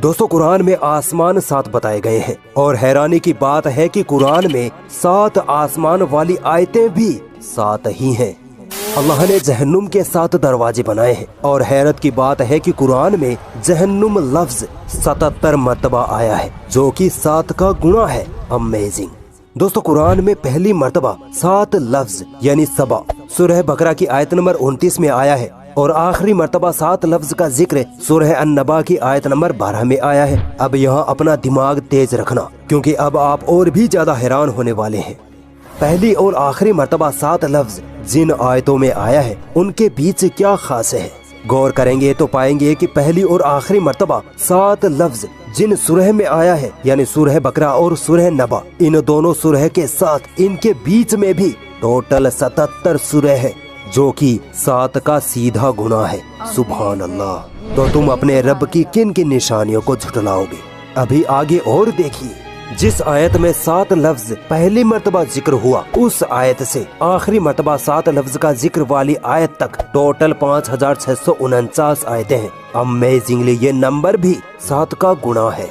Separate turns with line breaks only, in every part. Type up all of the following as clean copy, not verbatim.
दोस्तों कुरान में आसमान 7 बताए गए हैं और हैरानी की बात है कि कुरान में 7 आसमान वाली आयतें भी 7 ही हैं। अल्लाह ने जहन्नुम के 7 दरवाजे बनाए हैं और हैरत की बात है कि कुरान में जहन्नुम लफ्ज 77 मर्तबा आया है, जो कि 7 का गुणा है। अमेजिंग। दोस्तों कुरान में पहली मर्तबा 7 लफ्ज यानी सबा सूरह बकरा की आयत नंबर 29 में आया है और आखिरी मर्तबा 7 लफ्ज का जिक्र सूरह अन-नबा की आयत नंबर 12 में आया है। अब यहाँ अपना दिमाग तेज रखना, क्योंकि अब आप और भी ज्यादा हैरान होने वाले हैं। पहली और आखिरी मर्तबा 7 लफ्ज जिन आयतों में आया है उनके बीच क्या खास है। गौर करेंगे तो पाएंगे कि पहली और आखिरी मर्तबा 7 लफ्ज जिन सूरह में आया है यानी सूरह बकरा और सूरह नबा, इन दोनों सूरह के साथ इनके बीच में भी टोटल 77 सूरह है, जो कि 7 का सीधा गुना है। सुभान अल्लाह। तो तुम अपने रब की किन किन निशानियों को झुठलाओगे? अभी आगे और देखिए। जिस आयत में 7 लफ्ज पहली मर्तबा जिक्र हुआ, उस आयत से आखिरी मर्तबा 7 लफ्ज का जिक्र वाली आयत तक टोटल 5649 आयतें हैं। अमेजिंगली ये नंबर भी 7 का गुणा है।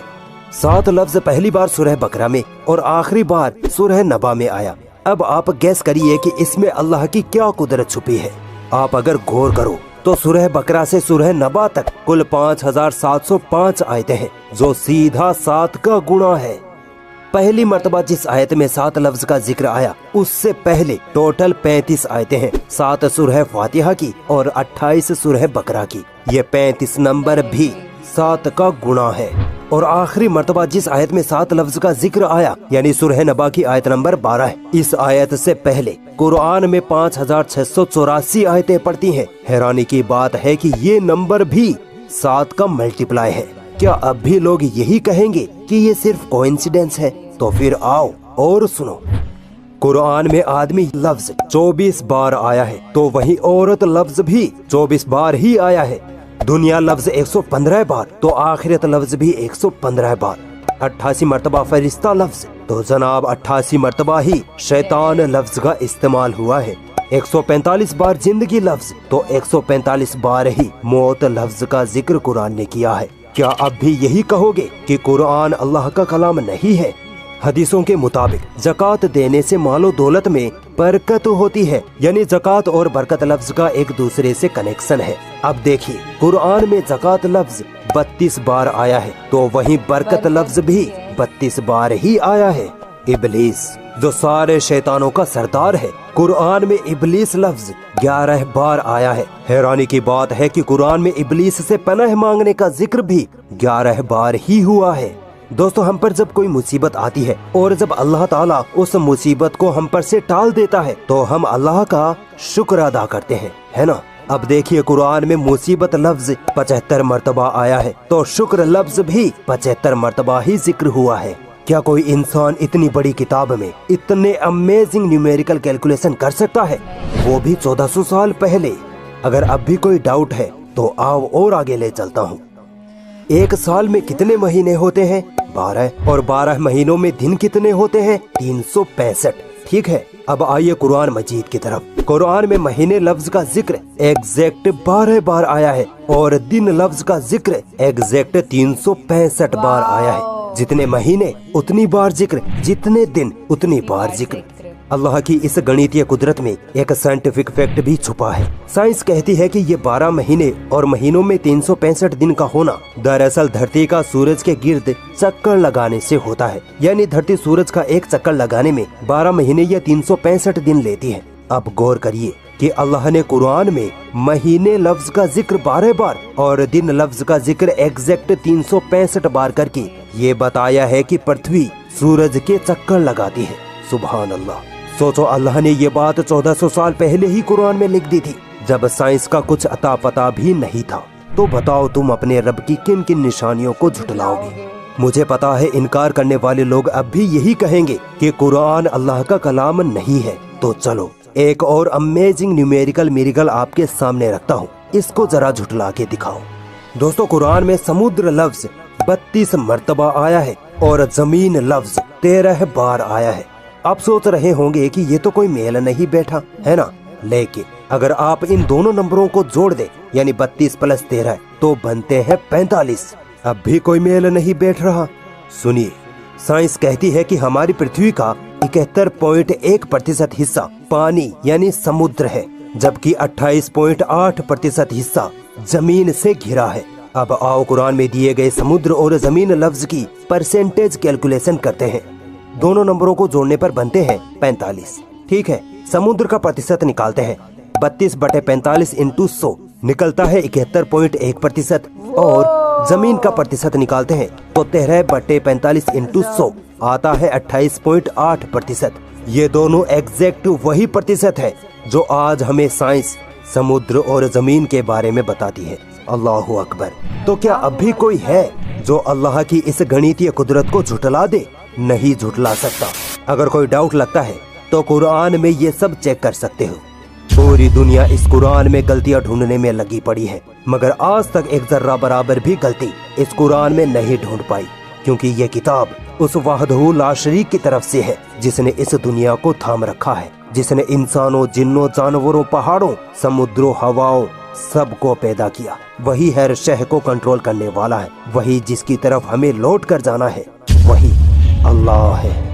7 लफ्ज पहली बार सूरह बकरा में और आखिरी बार सूरह नबा में आया। अब आप गैस करिए कि इसमें अल्लाह की क्या कुदरत छुपी है। आप अगर गौर करो तो सूरह बकरा से सूरह नबा तक कुल 5705 आयतें हैं, जो सीधा 7 का गुणा है। पहली मर्तबा जिस आयत में 7 लफ्ज का जिक्र आया, उससे पहले टोटल 35 आयतें हैं, 7 सूरह फातिहा की और 28 सूरह बकरा की। ये 35 नंबर भी 7 का गुणा है। और आखिरी मर्तबा जिस आयत में 7 लफ्ज का जिक्र आया यानी सूरह नबा की आयत नंबर 12 है। इस आयत से पहले कुरान में 5684 आयतें पढ़ती हैं। हैरानी की बात है कि ये नंबर भी 7 का मल्टीप्लाई है। क्या अब भी लोग यही कहेंगे कि ये सिर्फ कोइंसिडेंस है? तो फिर आओ और सुनो। कुरान में आदमी लफ्ज 24 बार आया है, तो वही औरत लफ्ज भी 24 बार ही आया है। दुनिया लफ्ज 115 बार, तो आखिरत लफ्ज भी 115 बार। 88 मर्तबा फरिश्ता लफ्ज, तो जनाब 88 मर्तबा ही शैतान लफ्ज का इस्तेमाल हुआ है। 145 बार जिंदगी लफ्ज, तो 145 बार ही मौत लफ्ज का जिक्र कुरान ने किया है। क्या अब भी यही कहोगे कि कुरान अल्लाह का कलाम नहीं है? हदीसों के मुताबिक ज़कात देने से मालो दौलत में बरकत होती है, यानी ज़कात और बरकत लफ्ज का एक दूसरे से कनेक्शन है। अब देखिए कुरान में ज़कात लफ्ज 32 बार आया है, तो वहीं बरकत लफ्ज भी 32 बार ही आया है। इबलीस जो सारे शैतानों का सरदार है, कुरान में इबलीस लफ्ज 11 बार आया है। हैरानी की बात है कि कुरान में इबलीस से पनाह मांगने का जिक्र भी 11 बार ही हुआ है। दोस्तों हम पर जब कोई मुसीबत आती है और जब अल्लाह ताला उस मुसीबत को हम पर से टाल देता है, तो हम अल्लाह का शुक्र अदा करते हैं, है ना। अब देखिए कुरान में मुसीबत लफ्ज 75 मर्तबा आया है, तो शुक्र लफ्ज भी 75 मर्तबा ही जिक्र हुआ है। क्या कोई इंसान इतनी बड़ी किताब में इतने अमेजिंग न्यूमेरिकल कैलकुलेशन कर सकता है, वो भी 1400 साल पहले? अगर अब भी कोई डाउट है तो आओ और आगे ले चलता हूँ। एक साल में कितने महीने होते हैं? 12। और 12 महीनों में दिन कितने होते हैं? 365। ठीक है, अब आइए कुरान मजीद की तरफ। कुरान में महीने लफ्ज का जिक्र एग्जैक्ट 12 बार आया है और दिन लफ्ज का जिक्र एग्जैक्ट 365 बार आया है। जितने महीने उतनी बार जिक्र, जितने दिन उतनी बार जिक्र। अल्लाह की इस गणितीय कुदरत में एक साइंटिफिक फैक्ट भी छुपा है। साइंस कहती है कि ये 12 महीने और महीनों में 365 दिन का होना दरअसल धरती का सूरज के गिर्द चक्कर लगाने से होता है। यानी धरती सूरज का एक चक्कर लगाने में 12 महीने या 365 दिन लेती है। अब गौर करिए कि अल्लाह ने कुरान में महीने लफ्ज का जिक्र 12 बार और दिन लफ्ज का जिक्र एग्जैक्ट 365 बार करके ये बताया है कि पृथ्वी सूरज के चक्कर लगाती है। सुभान अल्लाह। सोचो अल्लाह ने ये बात 1400 साल पहले ही कुरान में लिख दी थी, जब साइंस का कुछ अता पता भी नहीं था। तो बताओ तुम अपने रब की किन किन निशानियों को झुठलाओगे? मुझे पता है इनकार करने वाले लोग अब भी यही कहेंगे कि कुरान अल्लाह का कलाम नहीं है। तो चलो एक और अमेजिंग न्यूमेरिकल मिरेकल आपके सामने रखता हूँ, इसको जरा झुठला के दिखाओ। दोस्तों कुरान में समुद्र लफ्ज 32 मर्तबा आया है और जमीन लफ्ज 13 बार आया है। आप सोच रहे होंगे कि ये तो कोई मेल नहीं बैठा, है ना। लेकिन अगर आप इन दोनों नंबरों को जोड़ दे यानी 32 + 13 तो बनते हैं 45। अब भी कोई मेल नहीं बैठ रहा। सुनिए, साइंस कहती है कि हमारी पृथ्वी का 71.1% हिस्सा पानी यानी समुद्र है, जबकि 28.8% हिस्सा जमीन से घिरा है। अब आओ कुरान में दिए गए समुद्र और जमीन लफ्ज की परसेंटेज कैलकुलेशन करते हैं। दोनों नंबरों को जोड़ने पर बनते हैं 45। ठीक है, समुद्र का प्रतिशत निकालते हैं। 32/45 इंटू 100 निकलता है 71.1%, और जमीन का प्रतिशत निकालते हैं तो 13/45 इंटू 100 आता है 28.8%। ये दोनों एग्जैक्ट वही प्रतिशत है जो आज हमें साइंस समुद्र और जमीन के बारे में बताती है। अल्लाहु अकबर। तो क्या अब भी कोई है जो अल्लाह की इस गणितीय कुदरत को झुठला दे? नहीं झुठला सकता। अगर कोई डाउट लगता है तो कुरान में ये सब चेक कर सकते हो। पूरी दुनिया इस कुरान में गलतियां ढूंढने में लगी पड़ी है, मगर आज तक एक जर्रा बराबर भी गलती इस कुरान में नहीं ढूंढ पाई, क्योंकि ये किताब उस वाहदहू ला शरीक की तरफ से है जिसने इस दुनिया को थाम रखा है, जिसने इंसानों, जिन्नों, जानवरों, पहाड़ों, समुद्रों, हवाओं सबको पैदा किया। वही हर शह को कंट्रोल करने वाला है। वही जिसकी तरफ हमें लौट कर जाना है, वही अल्लाह है।